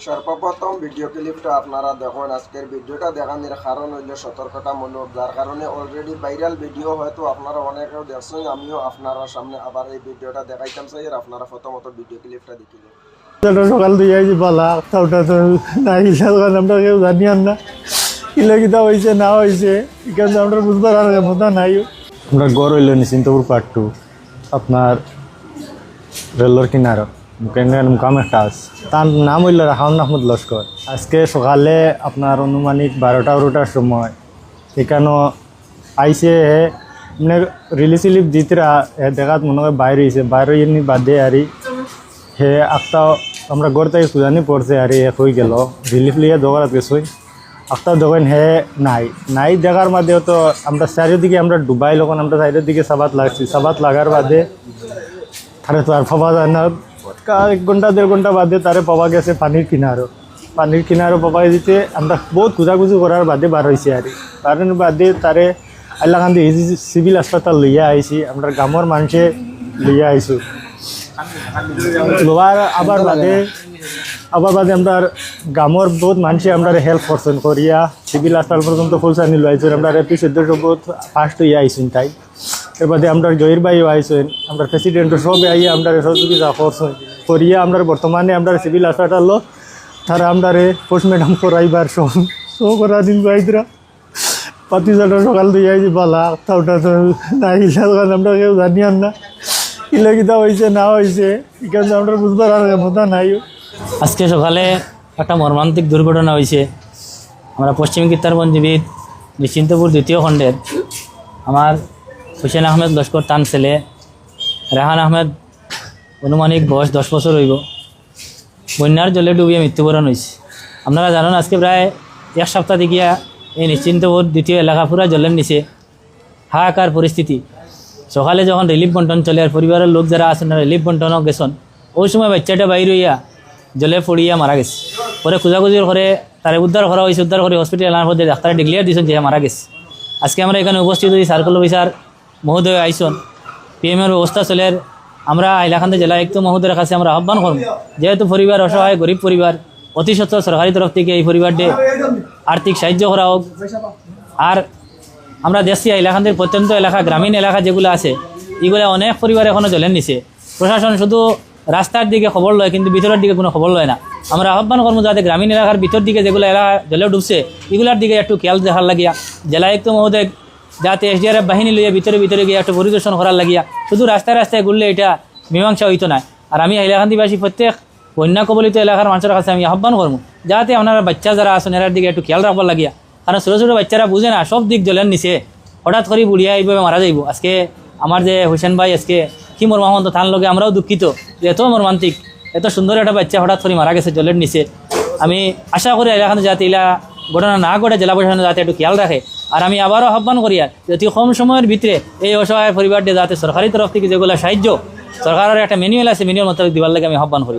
সর্বপ্রথম ভিডিও ক্লিপটা আপনারা দেখুন। আজকের ভিডিওটা দেখানোর কারণ হইল সতর্কতামূলক, যার কারণে অলরেডি ভাইরাল ভিডিও হয়তো আপনারা অনেকেও দেখছেন। আমিও আপনারা সামনে আবার এই ভিডিওটা দেখাইতাম চাই, আর আপনারা প্রথমত ভিডিও ক্লিপটা দেখিলেন। সকাল দিয়ে আইছি বালা ওটা তো নাই আমরা কেউ জানি না কিলা কিতা হয়েছে না হয়েছে, এখানে আমরা বুঝবার আর মতো নাই। আমরা গড় হইল নিশ্চিন্তপুর পার্ট 2 আপনার রেলর কিনার মুকাম একটা আছে, তার নাম হইল রাহাউন আহমদ লস্কর। আজকে সকালে আপনার আনুমানিক 12টার সময় এখানে আইসে মানে রিলিফ সিলিফ দিতরা দেখাত মনে হয় বাইরে হয়েছে, বাইরে এমনি বাদে আরি হে একটা আমরা গড় থেকে সুজানি পড়ছে আর হয়ে গেল রিলিফ লিয়ে দোকানত গেছই। একটা দোকান হে নাই দেখার মাঝেও তো আমরা চারিদিকে আমরা ডুবাই লোকন আমরা সাইডের দিকে সাবাত লাগছি, সাবাত লাগার বাদে তারে তো আর পাওয়া যায় না। 1 ঘন্টা 1.5 ঘন্টা বাদে তারে পাওয়া গেছে পানির কিনারও পাওয়াই দিতে আমরা বহুত খুঁজাখুঁজি করার বাদে বার হয়েছে আর তার বাদে তারে আইলাকান্দি সিভিল হাসপাতাল লইয়া আইছি, আমরা গ্রামের মানুষে লইয়া আইছো। লোয়ার আবার বাদে আমরা গ্রামের বহুত মানুষে আমরা হেল্প করছেন করিয়া সিভিল হাসপাতাল পর্যন্ত ফুলসানি লাইছেন। আমরা এপি সদস্য বহুত ফার্স্ট হইয়া আইছেন, তাই এর বাদে আমরা জহির ভাইও আইছেন, আমরা প্রেসিডেন্টও সবে আইয়া আমরা সহযোগিতা করছেন করিয়া আমরা বর্তমানে আমরা সিভিল হাসপাতাল তারা আমরা পোস্ট ম্যাডাম করাইবার শো করা দিন বাইদরা পাতিজাটা সকাল দিয়ে আইছি বালা ওটা তো নাই আমরা কেউ জানি না কিলা কিতা হয়েছে না হয়েছে, এখানে আমরা বুঝবার আর মতো নাই। আজকে সকালে একটা মর্মান্তিক দুর্ঘটনা হয়েছে। আমরা পশ্চিম কিত্তারবঞ্জীবিদ নিশ্চিন্তপুর 2য় খণ্ডের আমার হুসেন আহমেদ লস্কর তান ছেলে রেহান আহমেদ আনুমানিক বয়স 10 বছর হইব, বন্যার জলে ডুবিয়ে মৃত্যুবরণ হয়েছে। আপনারা জানেন আজকে প্রায় 1 সপ্তাহ দেখিয়া এই নিশ্চিন্তপুর 2য় এলাকা পুরা জলের নিচে হাহাকার পরিস্থিতি। সকালে যখন রিলিফ বন্টন চলে আর পরিবারের লোক যারা আছেন রিলিফ বন্টনও গেছেন, ওই সময় বাচ্চাটা বাইর হইয়া জলে পড়িয়া মারা গেছে। পরে খোঁজাখুঁজির করে তারে উদ্ধার করা হয়েছে, উদ্ধার করে হসপিটাল আনার পরে ডাক্তারে ডিক্লিয়ার দিয়েছেন যে মারা গেছে। আজকে আমরা এখানে উপস্থিত হই, সার্কেল অফিসার মহোদয় আইসন, পিএমের ব্যবস্থা চলের। আমরা হাইলাকান্দি জেলা আয়ুক্ত মহোদয়ের কাছে আমরা আহ্বান করব, যেহেতু পরিবার অসহায় গরিব পরিবার, অতি সত্ত্বর সরকারি তরফ থেকে এই পরিবারটি আর্থিক সাহায্য করা হোক। আর আমরা দেখছি হাইলাকান্দির প্রত্যন্ত এলাকা গ্রামীণ এলাকা যেগুলো আছে এগুলো অনেক পরিবার এখনও জলের নিচে। প্রশাসন শুধু রাস্তার দিকে খবর লয় কিন্তু ভিতরের দিকে কোনো খবর লয় না। আমরা আহ্বান করবো যাতে গ্রামীণ এলাকার ভিতর দিকে যেগুলো এলাকা জলে ডুবছে এগুলোর দিকে একটু খেয়াল দেখার লাগিয়া জেলা আয়ুক্ত মহোদয় যাতে SDRF বাহিনী লইয়া ভিতরে গিয়ে একটু পরিদর্শন করার লাগিয়া। শুধু রাস্তায় ঘুরলে এটা মীমাংসা হইতো না। আর আমি হাইলাকান্দিবাসী প্রত্যেক বন্যা কবলিত এলাকার মানুষের কাছে আমি আহ্বান করবো যাতে আপনারা বাচ্চা যারা আছেন এরার দিকে একটু খেয়াল রাখবার লাগিয়া। কারণ ছোটো ছোটো বাচ্চারা বুঝে না, সব দিক জলের নিচে হঠাৎ করে বুড়িয়া এইভাবে মারা যাইব। আজকে আমার যে হোসেন ভাই আজকে কি মর্মাহত, তার লগে আমরাও দুঃখিত যে এত মর্মান্তিক এত সুন্দর একটা বাচ্চা হঠাৎ করে মারা গেছে জলের নিচে। আমি আশা করি এলাকাতে যাতে এলা ঘটনা না ঘটে জেলা প্রশাসন যাতে একটু খেয়াল রাখে। আর আমি আবারও আহ্বান করি আর অতি কম সময়ের ভিতরে এই অসহায় পরিবারটি যাতে সরকারি তরফ থেকে যেগুলো সাহায্য সরকারের একটা ম্যানুয়াল আছে ম্যানুয়াল মোতাবেক দিবার লাগে আমি আহ্বান করি।